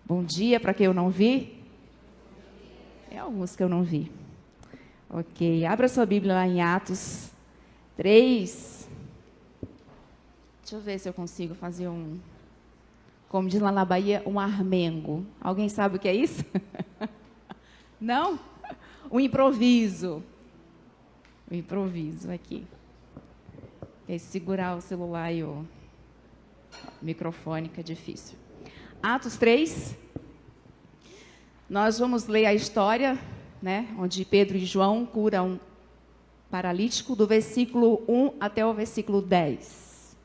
Bom dia para quem eu não vi. É alguns que eu não vi. Ok, abra sua Bíblia lá em Atos 3. Deixa eu ver se eu consigo fazer como diz lá na Bahia, um armengo. Alguém sabe o que é isso? Não? Um improviso. Um improviso aqui. É segurar o celular e o microfone, que é difícil. Atos 3. Nós vamos ler a história, né, onde Pedro e João curam um paralítico, do versículo 1 até o versículo 10.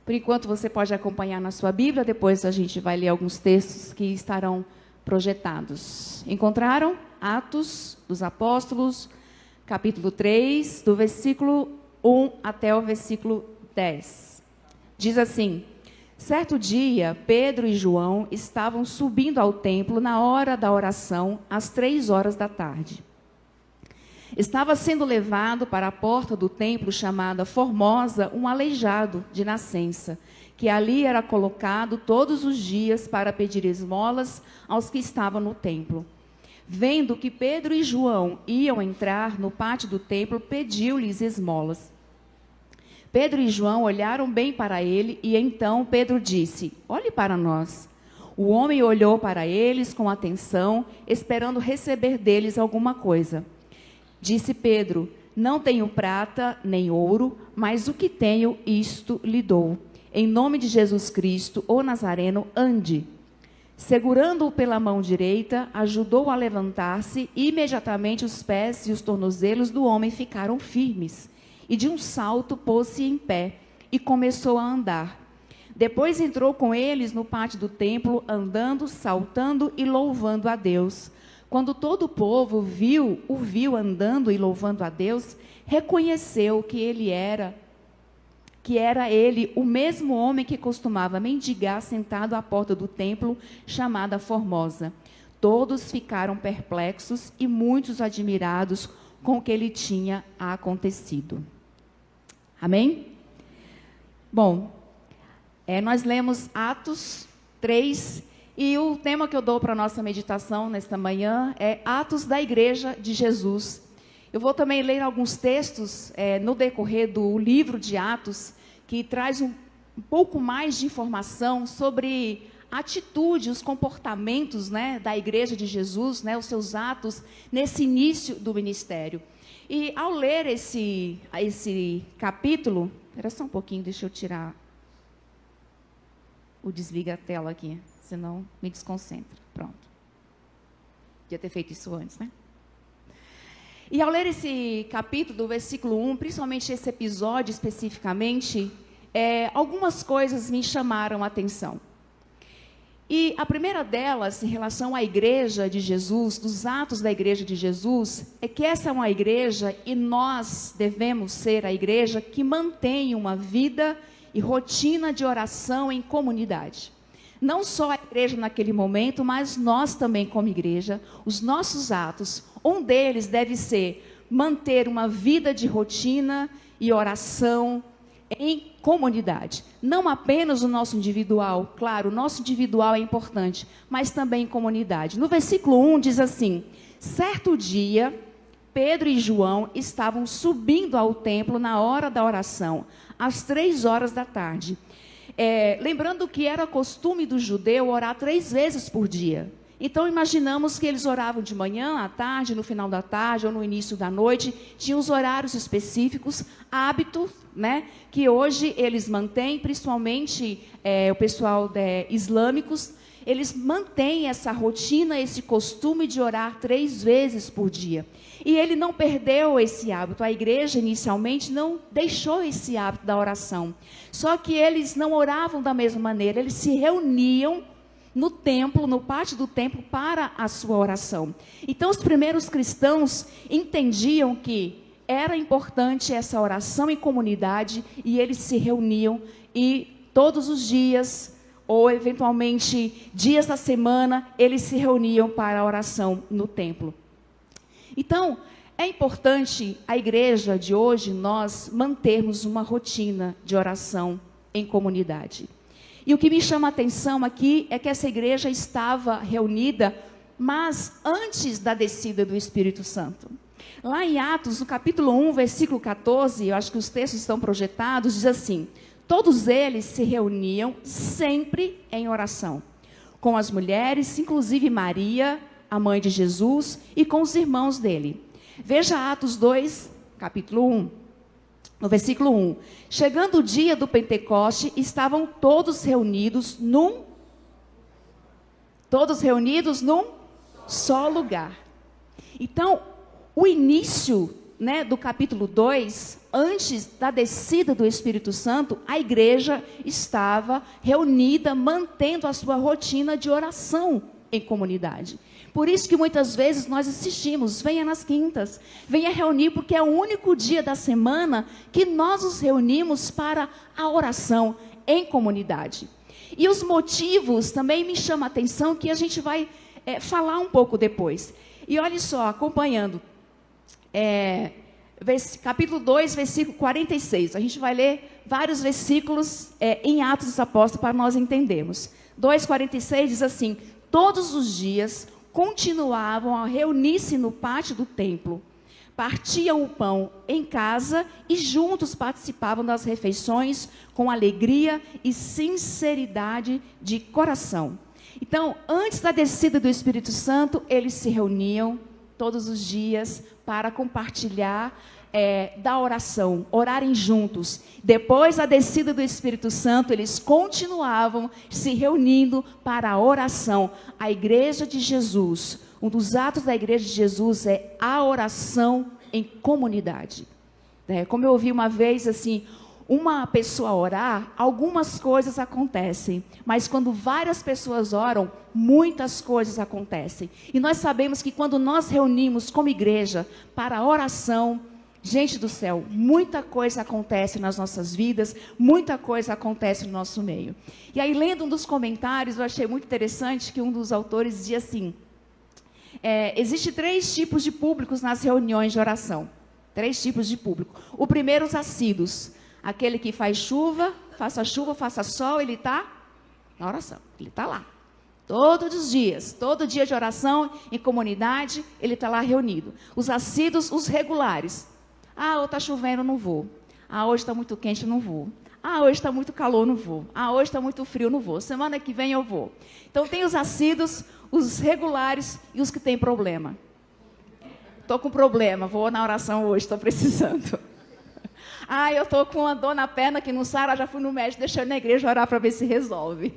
Por enquanto, você pode acompanhar na sua Bíblia, depois a gente vai ler alguns textos que estarão projetados. Encontraram? Atos dos Apóstolos, capítulo 3, do versículo 1 até o versículo 10. Diz assim: certo dia, Pedro e João estavam subindo ao templo na hora da oração, às 3 horas da tarde. Estava sendo levado para a porta do templo chamada Formosa um aleijado de nascença, que ali era colocado todos os dias para pedir esmolas aos que estavam no templo. Vendo que Pedro e João iam entrar no pátio do templo, pediu-lhes esmolas. Pedro e João olharam bem para ele e então Pedro disse: olhe para nós. O homem olhou para eles com atenção, esperando receber deles alguma coisa. Disse Pedro: não tenho prata nem ouro, mas o que tenho, isto lhe dou. Em nome de Jesus Cristo, o Nazareno, ande. Segurando-o pela mão direita, ajudou-o a levantar-se e imediatamente os pés e os tornozelos do homem ficaram firmes. E de um salto pôs-se em pé e começou a andar. Depois entrou com eles no pátio do templo, andando, saltando e louvando a Deus. Quando todo o povo o viu andando e louvando a Deus, reconheceu que era ele o mesmo homem que costumava mendigar sentado à porta do templo, chamada Formosa. Todos ficaram perplexos e muitos admirados com o que lhe tinha acontecido. Amém? Bom, nós lemos Atos 3, e o tema que eu dou para a nossa meditação nesta manhã é Atos da Igreja de Jesus. Eu vou também ler alguns textos no decorrer do livro de Atos, que traz um pouco mais de informação sobre a atitude, os comportamentos, né, da Igreja de Jesus, né, os seus atos nesse início do ministério. E ao ler esse capítulo, espera só um pouquinho, deixa eu tirar o desliga a tela aqui, senão me desconcentra. Pronto. Podia ter feito isso antes, né? E ao ler esse capítulo, do versículo 1, principalmente esse episódio especificamente, algumas coisas me chamaram a atenção. E a primeira delas, em relação à igreja de Jesus, dos atos da igreja de Jesus, é que essa é uma igreja, e nós devemos ser a igreja que mantém uma vida e rotina de oração em comunidade. Não só a igreja naquele momento, mas nós também como igreja, os nossos atos, um deles deve ser manter uma vida de rotina e oração em comunidade. Não apenas o nosso individual, claro, o nosso individual é importante, mas também em comunidade. No versículo 1 diz assim: certo dia, Pedro e João estavam subindo ao templo na hora da oração, às 3 horas da tarde. Lembrando que era costume do judeu orar 3 vezes por dia. Então, imaginamos que eles oravam de manhã, à tarde, no final da tarde ou no início da noite. Tinham os horários específicos, hábito, né, que hoje eles mantêm, principalmente o pessoal islâmicos. Eles mantêm essa rotina, esse costume de orar 3 vezes por dia. E ele não perdeu esse hábito. A igreja, inicialmente, não deixou esse hábito da oração. Só que eles não oravam da mesma maneira. Eles se reuniam no templo, no pátio do templo, para a sua oração. Então, os primeiros cristãos entendiam que era importante essa oração em comunidade, e eles se reuniam, e todos os dias, ou eventualmente dias da semana, eles se reuniam para a oração no templo. Então, é importante a igreja de hoje, nós mantermos uma rotina de oração em comunidade. E o que me chama a atenção aqui é que essa igreja estava reunida, mas antes da descida do Espírito Santo. Lá em Atos, no capítulo 1, versículo 14, eu acho que os textos estão projetados, diz assim: todos eles se reuniam sempre em oração, com as mulheres, inclusive Maria, a mãe de Jesus, e com os irmãos dele. Veja Atos 2, capítulo 1, no versículo 1. Chegando o dia do Pentecoste, estavam todos reunidos num só lugar. Então, o início, do capítulo 2, antes da descida do Espírito Santo, a igreja estava reunida, mantendo a sua rotina de oração em comunidade. Por isso que muitas vezes nós insistimos, venha nas quintas, venha reunir, porque é o único dia da semana que nós nos reunimos para a oração em comunidade. E os motivos também me chamam a atenção, que a gente vai falar um pouco depois. E olha só, acompanhando, capítulo 2, versículo 46. A gente vai ler vários versículos em Atos dos Apóstolos para nós entendermos. 2,46 diz assim: todos os dias continuavam a reunir-se no pátio do templo, partiam o pão em casa e juntos participavam das refeições com alegria e sinceridade de coração. Então, antes da descida do Espírito Santo, eles se reuniam todos os dias para compartilhar da oração, orarem juntos. Depois da descida do Espírito Santo, eles continuavam se reunindo para a oração. A igreja de Jesus, um dos atos da igreja de Jesus é a oração em comunidade. Como eu ouvi uma vez, assim, uma pessoa orar, algumas coisas acontecem, mas quando várias pessoas oram, muitas coisas acontecem. E nós sabemos que quando nós reunimos como igreja para a oração, gente do céu, muita coisa acontece nas nossas vidas, muita coisa acontece no nosso meio. E aí, lendo um dos comentários, eu achei muito interessante que um dos autores dizia assim: existe 3 tipos de públicos nas reuniões de oração. 3 tipos de público. O primeiro, os assíduos. Aquele que faz chuva, faça sol, ele está na oração. Ele está lá. Todos os dias, todo dia de oração, em comunidade, ele está lá reunido. Os assíduos, os regulares. Ah, hoje está chovendo, não vou. Ah, hoje está muito quente, não vou. Ah, hoje está muito calor, não vou. Ah, hoje está muito frio, não vou. Semana que vem eu vou. Então, tem os assíduos, os regulares e os que têm problema. Estou com problema, vou na oração hoje, estou precisando. Ah, eu estou com uma dor na perna que não sara, já fui no médico, deixei na igreja orar para ver se resolve.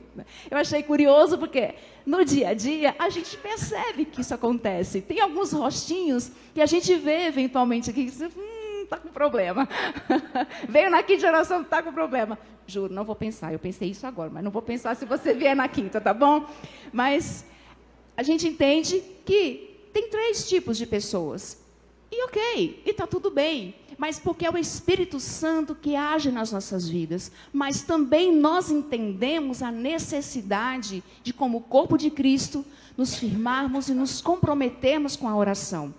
Eu achei curioso porque no dia a dia a gente percebe que isso acontece. Tem alguns rostinhos que a gente vê eventualmente aqui, está com problema. Veio na quinta de oração, está com problema. Juro, não vou pensar, eu pensei isso agora, mas não vou pensar se você vier na quinta, tá bom? Mas a gente entende que tem 3 tipos de pessoas. E ok, e está tudo bem, mas porque é o Espírito Santo que age nas nossas vidas, mas também nós entendemos a necessidade de, como corpo de Cristo, nos firmarmos e nos comprometermos com a oração.